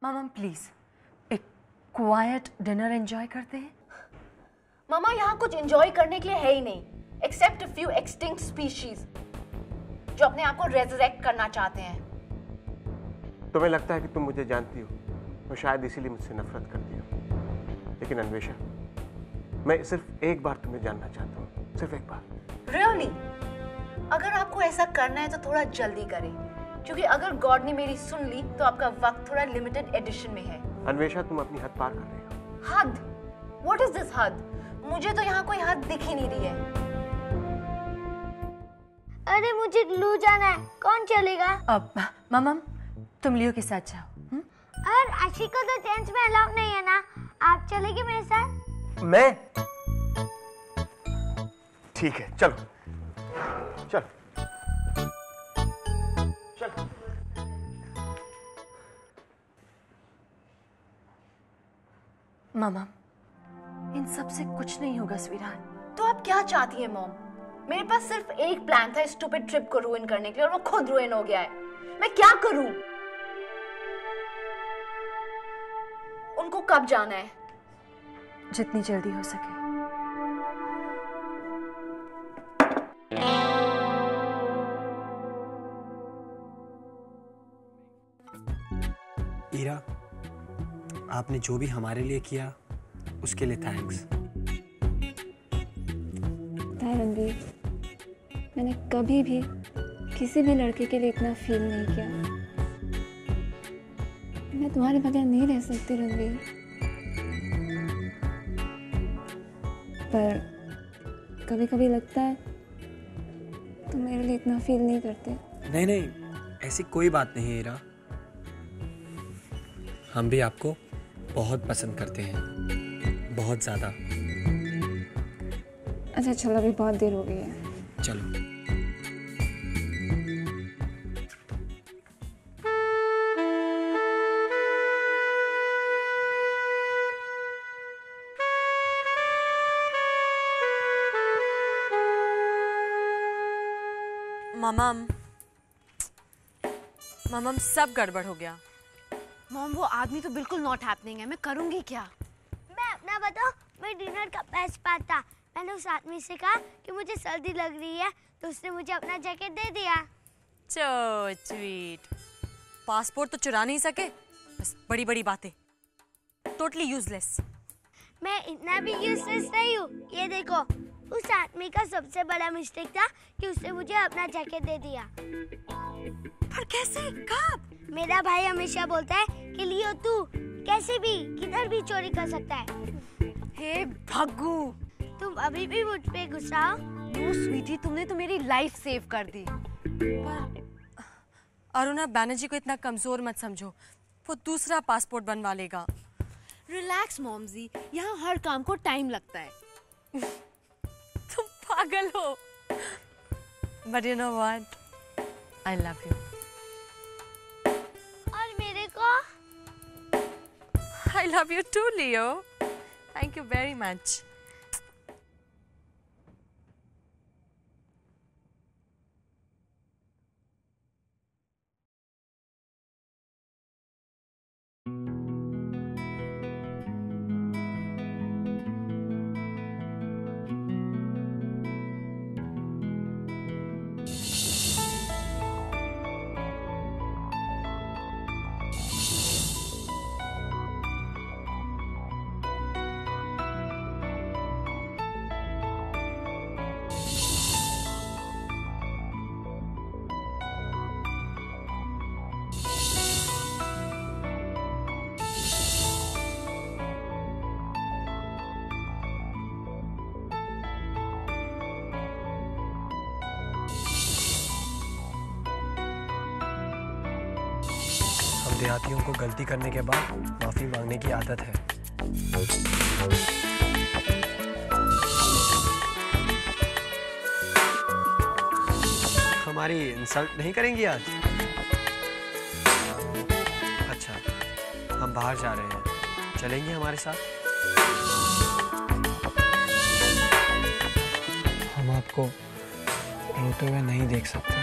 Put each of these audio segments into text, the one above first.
मामा please एक quite dinner enjoy करते हैं। मामा यहाँ कुछ एंजॉय करने के लिए है ही नहीं, except a few extinct species जो अपने आप को रेजरेक्ट करना चाहते हैं। तुम्हें लगता है कि तुम मुझे जानती हो और शायद इसीलिए मुझसे नफरत करती हो, लेकिन अन्वेषा मैं सिर्फ एक बार तुम्हें जानना चाहता हूँ, सिर्फ एक बार। रियली? अगर आपको ऐसा करना है तो थोड़ा जल्दी करें, क्योंकि अगर गॉड ने मेरी सुन ली तो आपका वक्त थोड़ा लिमिटेड एडिशन में है। अन्वेषा तुम अपनी हद पार कर रही हो। हद? व्हाट इज दिस हद? मुझे तो यहाँ कोई हद दिख ही नहीं रही है। अरे मुझे लू जाना है, कौन चलेगा? अब मामा तुम लियो के साथ जाओ। और आशी को तो टेंट में अलाउ नहीं है ना, आप चलेगी मेरे साथ? मैं? ठीक है चलो चलो चलो। मामा इन सब से कुछ नहीं होगा स्वीटहार्ट। तो आप क्या चाहती हैं मॉम? मेरे पास सिर्फ एक प्लान था स्टूपिड ट्रिप को रुइन करने के लिए और वो खुद रुइन हो गया है। मैं क्या करूं? उनको कब जाना है? जितनी जल्दी हो सके। ईरा, आपने जो भी हमारे लिए किया उसके लिए थैंक्स। रणवीर, मैंने कभी भी किसी भी लड़के के लिए इतना फील नहीं किया। मैं तुम्हारे बगैर नहीं रह सकती रणवीर, पर कभी कभी लगता है तुम मेरे लिए इतना फील नहीं करते। नहीं नहीं, ऐसी कोई बात नहीं है ईरा, हम भी आपको बहुत पसंद करते हैं, बहुत ज्यादा। अच्छा चलो, अभी बहुत देर हो गई है, चलो। ममम सब गड़बड़ हो गया। मॉम वो आदमी तो बिल्कुल नॉट हैपनिंग है, मैं करूंगी क्या? मैं अपना बताऊं, मैं डिनर का बेस्ट पार्ट था। मैंने उस आदमी से कहा कि मुझे सर्दी लग रही है, तो उसने मुझे अपना जैकेट दे दिया। So sweet. पासपोर्ट तो चुरा नहीं सके, बस बड़ी बड़ी बातें। Totally useless. मैं इतना भी यूजलेस नहीं हूँ। ये देखो, उस आदमी का सबसे बड़ा मिस्टेक था कि उसने मुझे अपना जैकेट दे दिया। पर कैसे? कब? मेरा भाई हमेशा बोलता है कि लियो तू कैसे भी किधर भी चोरी कर सकता है। हे भग्गू, तुम अभी भी मुझ पे गुस्सा हो? नो स्वीटी, तुमने तो मेरी लाइफ सेव कर दी। पर अरुणा बैनर्जी को इतना कमजोर मत समझो, वो दूसरा पासपोर्ट बनवा लेगा। रिलैक्स मॉमजी, यहाँ हर काम को टाइम लगता है। तुम पागल हो। But you know what, I love you. और मेरे को? I love you too, Leo. Thank you very much. देहातियों को गलती करने के बाद माफी मांगने की आदत है। हमारी इंसल्ट नहीं करेंगी आज? अच्छा, हम बाहर जा रहे हैं, चलेंगे हमारे साथ? खुद को रोते हुए नहीं देख सकते।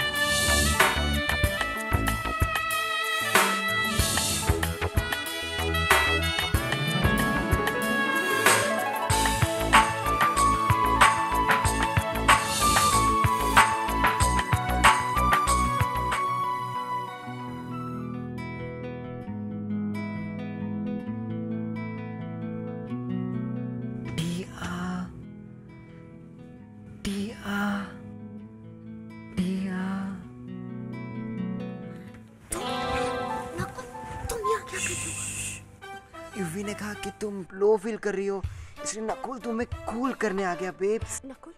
युवी ने कहा कि तुम लो फील कर रही हो, इसलिए नकुल तुम्हें कूल करने आ गया बेब्स। नकुल,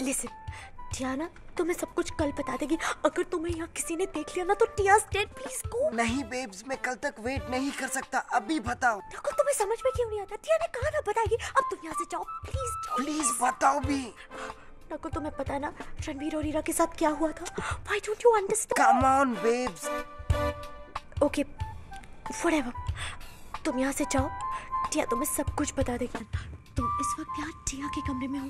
लिसन, टिया ना तुम्हें सब कुछ कल बता देगी। अगर तुम्हें यहाँ किसी ने देख लिया ना तो टिया's dead, प्लीज गो। नहीं बेब्स, मैं कल तक वेट नहीं कर सकता, अभी बताओ। नकुल, तुम्हें समझ में क्यों नहीं आता? टिया ने कहा ना बताएगी। अब तुम यहाँ से जाओ, प्लीज जाओ। प्लीज बताओ भी। नकुल, तुम्हें पता है ना रणवीर और ईरा के साथ क्या हुआ था? Why don't you understand? Come on babes. Okay, whatever. तुम यहाँ से जाओ, टिया तुम्हें सब कुछ बता देगी। तुम इस वक्त यहाँ टिया के कमरे में हो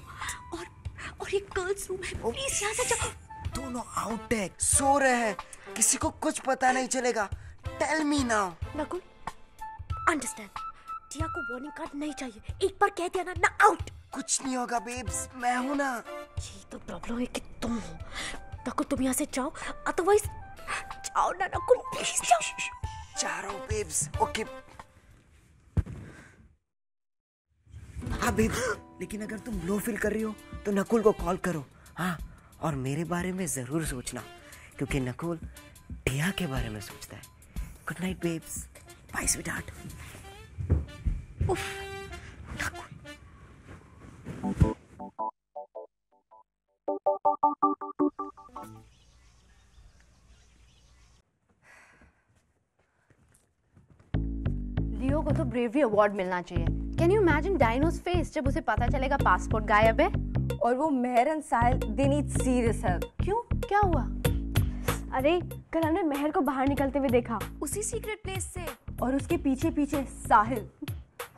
और ये गर्ल्स रूम है। प्लीज यहाँ से जाओ। दोनों आउट है, सो रहे हैं, किसी को कुछ पता नहीं चलेगा। Tell me now. Nakul, understand, Tia को वार्निंग कार्ड नहीं चाहिए। एक बार कह दिया ना आउट। कुछ नहीं होगा बेब्स, मैं हूं ना। ये तो प्रॉब्लम है कि तुम हो। नकुल, तुम यहाँ से जाओ, अदरवाइज जाओ ना नकुल, प्लीज जाओ। जा रहा हूं बेब्स। ओके। हाँ बेब्स, लेकिन अगर तुम लो फील कर रही हो तो नकुल को कॉल करो। हाँ, और मेरे बारे में जरूर सोचना, क्योंकि नकुल टिया के बारे में सोचता है। Good night babes. Bye sweetheart. उफ, नकुल। लियो को तो ब्रेवरी अवार्ड मिलना चाहिए। Can you imagine Dino's face जब उसे पता चलेगा पासपोर्ट गायब है? और वो Mehar and Sahil, they need serious help. क्यों, क्या हुआ? अरे कल हमने मेहर को बाहर निकलते हुए देखा, उसी सीक्रेट प्लेस से। और उसके पीछे पीछे साहिल।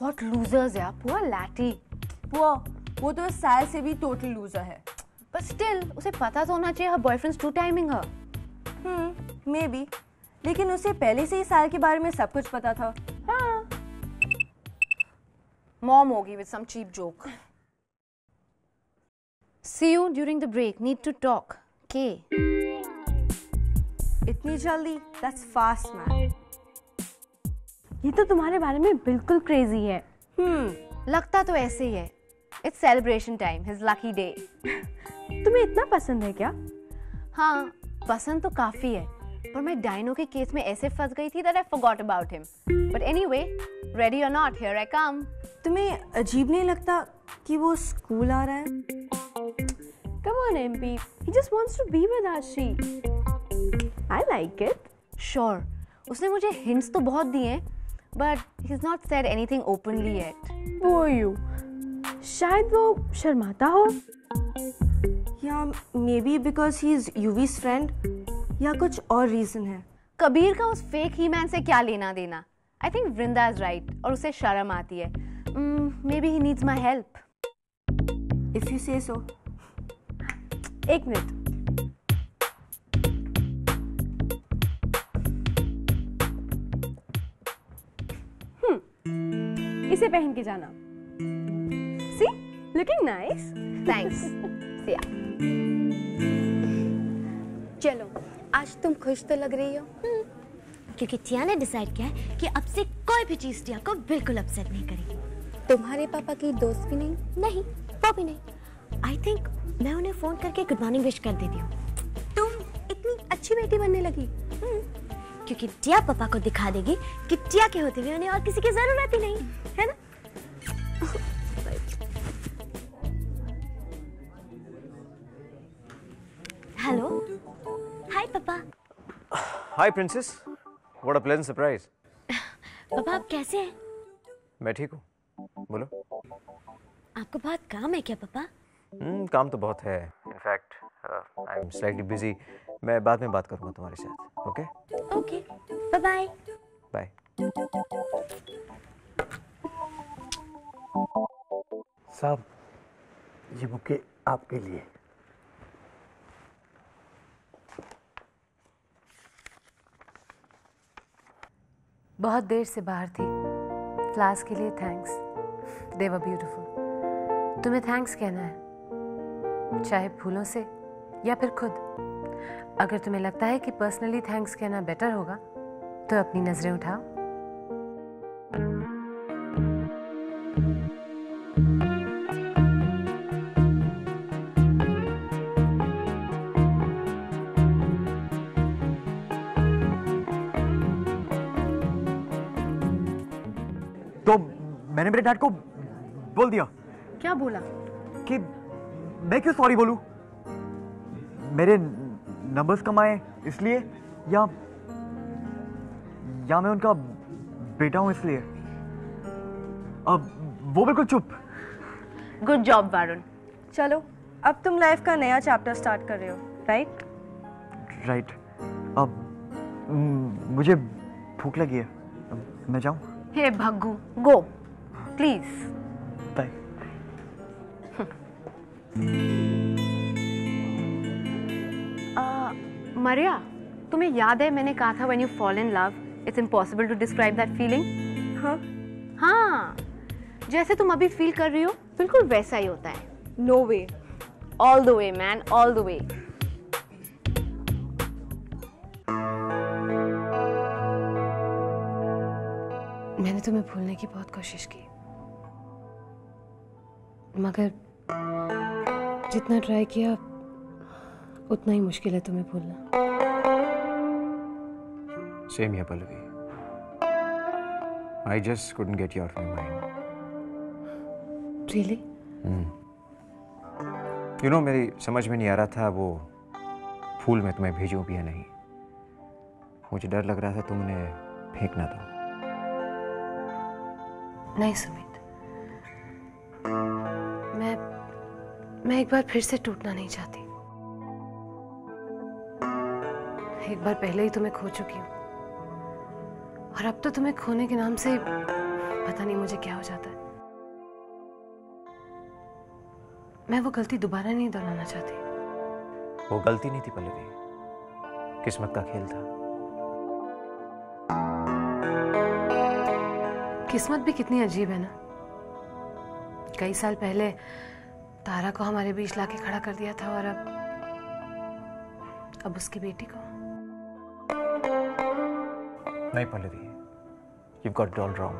व्हाट लूजर्स यार, पुअर लैटी। वो तो साहिल से भी टोटल लूजर है। बट स्टिल उसे पता तो होना चाहिए her boyfriend's two timing her. Maybe, लेकिन उसे पहले से ही साहिल के बारे में सब कुछ पता था। हाँ, मॉम होगी with some cheap joke. See you during the break. Need to talk. Okay. इतनी जल्दी? That's fast, man. ये तो तुम्हारे बारे में बिल्कुल क्रेजी है। लगता तो ऐसे ही है। It's celebration time. His lucky day. तुम्हें इतना पसंद है क्या? हाँ, पसंद तो काफी है, पर मैं डायनो के केस में ऐसे फंस गई थी that I forgot about him. But anyway, ready or not, here I come. तुम्हें अजीब नहीं लगता कि वो स्कूल आ रहा है? Come on, MP. He just wants to be with Ashi. I like it. Sure. उसने मुझे hints तो बहुत दिए हैं, but he's not said anything openly yet. Who are you? शायद वो शर्माता हो। या maybe because he is Yuvi's friend, या कुछ और रीजन है। कबीर का उस फेक ही मैन से क्या लेना देना? I think Vrinda is right, और उसे शर्म आती है। Maybe he needs my help. If you say so. एक मिनट। इसे पहन के जाना। See? Looking nice. Thanks. See ya. चलो, आज तुम खुश तो लग रही हो। क्योंकि टिया ने डिसाइड किया है कि अब से कोई भी चीज टिया को बिल्कुल अपसेट नहीं करेगी। तुम्हारे पापा की दोस्त भी नहीं? नहीं, वो भी नहीं। आई थिंक मैं उन्हें फोन करके गुड मॉर्निंग विश कर देती हूँ। तुम इतनी अच्छी बेटी बनने लगी। क्योंकि टिया पापा को दिखा देगी कि टिया के होते हुए उन्हें और किसी की जरूरत ही नहीं है ना। हेलो, हाय पापा। Hi princess, what a pleasant surprise. पापा आप कैसे हैं? मैं ठीक हूँ, बोलो। आपको बहुत काम है क्या पापा? काम तो बहुत है। In fact I am slightly busy. मैं बाद में बात करूँगा तुम्हारे साथ। Okay okay, bye bye. Bye. साहब, ये बुके आपके लिए। बहुत देर से बाहर थी। क्लास के लिए थैंक्स, दे वर ब्यूटीफुल। तुम्हें थैंक्स कहना है, चाहे फूलों से या फिर खुद। अगर तुम्हें लगता है कि पर्सनली थैंक्स कहना बेटर होगा तो अपनी नजरें उठाओ। तो मैंने मेरे डैड को बोल दिया। क्या बोला? कि मैं क्यों सॉरी बोलूं? मेरे नंबर्स कम आए इसलिए, या मैं उनका बेटा हूं इसलिए। अब वो बिल्कुल चुप। Good job Varun. चलो अब तुम लाइफ का नया चैप्टर स्टार्ट कर रहे हो, राइट? राइट। अब मुझे भूख लगी है, अब मैं जाऊं? हे भग्गू, गो प्लीज। बाय। मरिया, तुम्हें याद है मैंने कहा था when you fall in love it's impossible to describe that feeling? हाँ, जैसे तुम अभी फील कर रही हो बिल्कुल वैसा ही होता है। No way, all the way man, all the way. मैंने तुम्हें भूलने की बहुत कोशिश की, मगर जितना ट्राई किया उतना ही मुश्किल है तुम्हें भूलना। Same here Pallavi. I just couldn't get you out of my mind. Really? You know, मेरी समझ में नहीं आ रहा था वो फूल मैं तुम्हें भेजूं भी या नहीं। मुझे डर लग रहा था तुम उन्हें फेंक ना दो। नहीं सुमित, मैं एक बार फिर से टूटना नहीं चाहती। एक बार पहले ही तुम्हें खो चुकी हूँ और अब तो तुम्हें खोने के नाम से पता नहीं मुझे क्या हो जाता है। मैं वो गलती दोबारा नहीं दोहराना चाहती। वो गलती नहीं थी पल्लवी, किस्मत का खेल था। किस्मत भी कितनी अजीब है ना। कई साल पहले तारा को हमारे बीच लाके खड़ा कर दिया था और अब उसकी बेटी को। नहीं Pallavi, you've got it all wrong.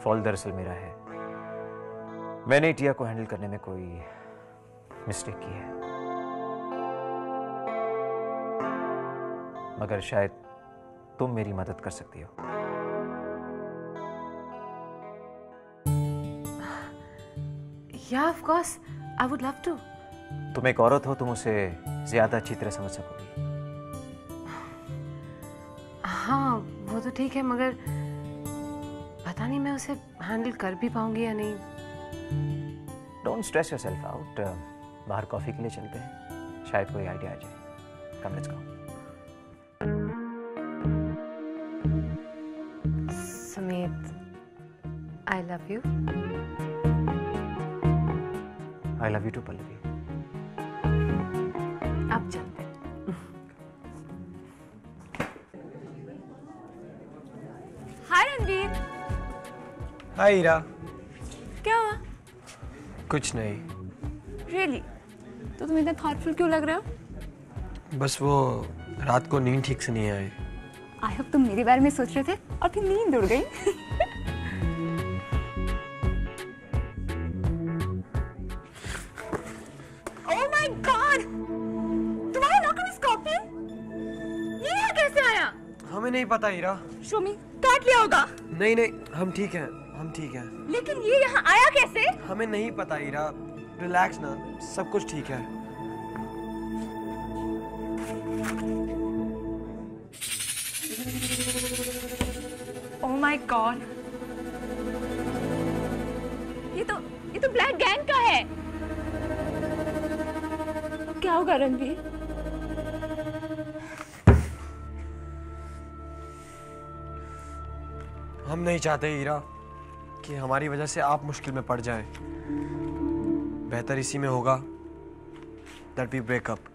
Fault दरअसल मेरा है। मैंने टिया को हैंडल करने में कोई मिस्टेक की है, मगर शायद तुम मेरी मदद कर सकती हो। Yeah, of course, I would love to. तुम एक औरत हो, तुम उसे ज्यादा अच्छी तरह समझ सकोगी। हाँ वो तो ठीक है, मगर पता नहीं मैं उसे हैंडल कर भी पाऊंगी या नहीं। Don't stress yourself out. बाहर कॉफी के लिए चलते हैं, शायद कोई आइडिया आ जाए। Come let's go. Sumit, I love you. I love you too Pallavi. अब चलते हैं। हाय रणवीर। हाय हीरा। क्या हुआ? कुछ नहीं, रियली? तो तुम इतने थॉटफुल क्यों लग रहे हो? बस वो रात को नींद ठीक से नहीं आई। आई होप तुम मेरे बारे में सोच रहे थे और फिर नींद उड़ गई। Oh my God! तुम्हारा लॉकर में स्कॉर्पियन? ये यहाँ कैसे आया? हमें नहीं पता हीरा। शो मी, काट लिया होगा। नहीं नहीं, हम ठीक हैं, हम ठीक हैं। लेकिन ये यहाँ आया कैसे? हमें नहीं पता हीरा, रिलैक्स ना, सब कुछ ठीक है। Oh my God! ये तो ब्लैक गैंग का है। क्या होगा रणवीर? हम नहीं चाहते हीरा कि हमारी वजह से आप मुश्किल में पड़ जाएं। बेहतर इसी में होगा that we break up.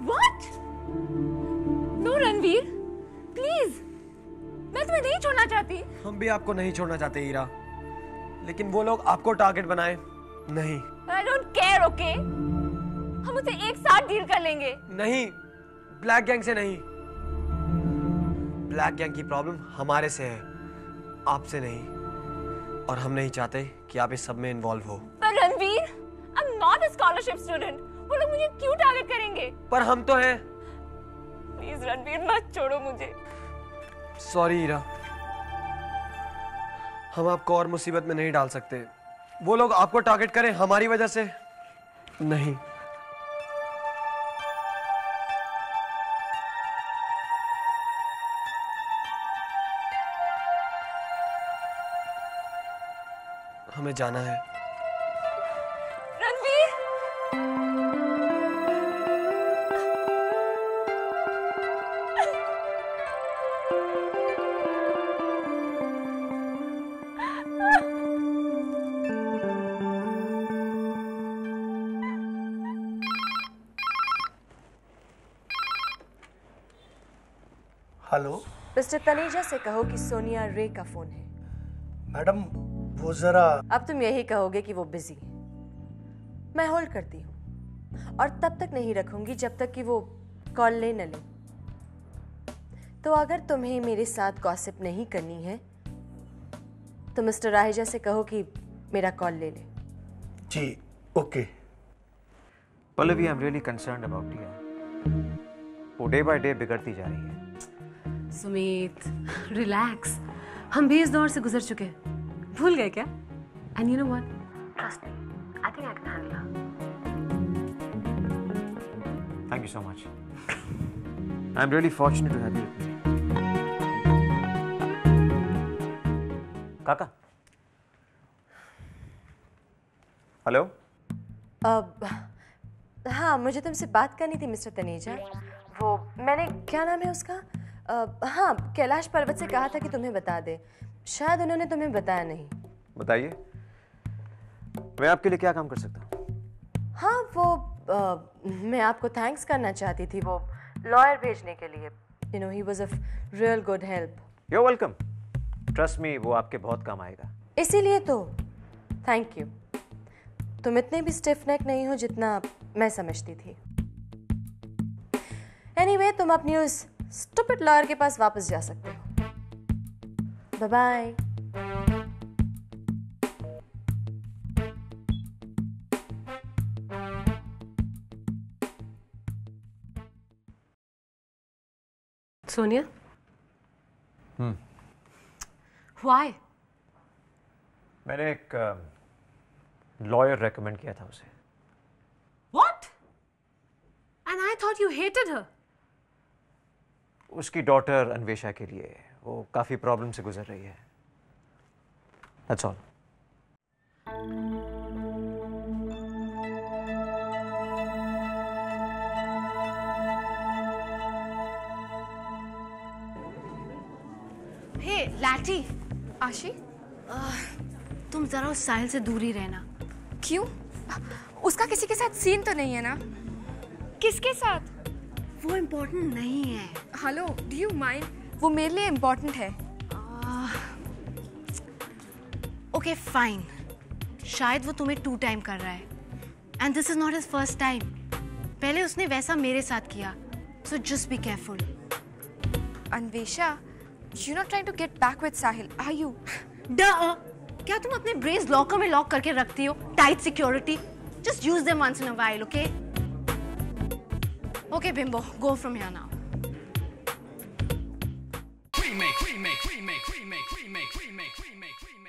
What? No Ranveer, please, मैं तुम्हें नहीं छोड़ना चाहती। हम भी आपको नहीं छोड़ना चाहते हीरा, लेकिन वो लोग आपको टारगेट बनाए नहीं। I don't care, okay? हम उसे एक साथ डील कर लेंगे। नहीं, ब्लैक गैंग से नहीं। ब्लैक गैंग की प्रॉब्लम हमारे से है, आपसे नहीं। और हम नहीं चाहते कि आप इस सब में इन्वॉल्व हो। पर Ranveer, I'm not a scholarship student. वो लोग मुझे क्यों टारगेट करेंगे? पर हम तो हैं। प्लीज रणवीर, मत छोड़ो मुझे। सॉरी हीरा, हम आपको और मुसीबत में नहीं डाल सकते। वो लोग आपको टारगेट करें हमारी वजह से नहीं। हमें जाना है। रणवीर, हेलो मिस्टर तनेजा से कहो कि सोनिया रे का फोन है। मैडम, वो जरा। अब तुम यही कहोगे कि वो बिजी है। मैं होल्ड करती हूँ और तब तक नहीं रखूंगी जब तक कि वो कॉल ले न ले। तो अगर तुम्हें मेरे साथ गॉसिप नहीं करनी है तो मिस्टर राहेजा से कहो कि मेरा कॉल ले ले। जी, okay. Pallavi, I am really concerned about Tia. वो डे बाय डे बिगड़ती जा रही है। सुमित, रिलैक्स, हम भी इस दौर से गुजर चुके हैं। भूल गए क्या? And you know what, trust me, I think I can handle her. Thank you so much. I am really fortunate to have you. काका, हेलो। अब हाँ, मुझे तुमसे बात करनी थी मिस्टर तनेजा। वो मैंने, क्या नाम है उसका, हाँ, कैलाश पर्वत से कहा था कि तुम्हें बता दे। शायद उन्होंने तुम्हें बताया नहीं। बताइए, मैं आपके लिए क्या काम कर सकता हूँ? हाँ, वो मैं आपको थैंक्स करना चाहती थी वो लॉयर भेजने के लिए। You know, he was a real good help. You are welcome. Trust me, वो आपके बहुत काम आएगा। इसीलिए तो थैंक यू। तुम इतने भी स्टिफ नेक नहीं हो जितना मैं समझती थी। एनीवे, तुम अपनी उस स्टूपिड लॉयर के पास वापस जा सकते हो। Bye bye. सोनिया, व्हाई? मैंने एक लॉयर रेकमेंड किया था उसे। What? And I thought you hated her. उसकी डॉटर अन्वेषा के लिए। वो काफी प्रॉब्लम से गुजर रही है। That's all. हे लाठी, आशी, तुम जरा उस साहिल से दूर ही रहना। क्यों? उसका किसी के साथ सीन तो नहीं है ना? किसके साथ? वो इम्पोर्टेंट नहीं है। Hello, do you mind? वो मेरे लिए इम्पोर्टेंट है। ओके फाइन, शायद वो तुम्हें 2 टाइम कर रहा है and this is not his first time. पहले उसने वैसा मेरे साथ किया, so just be careful. Anvesha, you're not trying to get back with Sahil, are you? क्या तुम अपने ब्रेन्स लॉकर में लॉक करके रखती हो? Tight security, just use them once in a while, okay? Okay bimbo, go from here now. Remake, remake, remake, remake, remake, remake, remake, remake.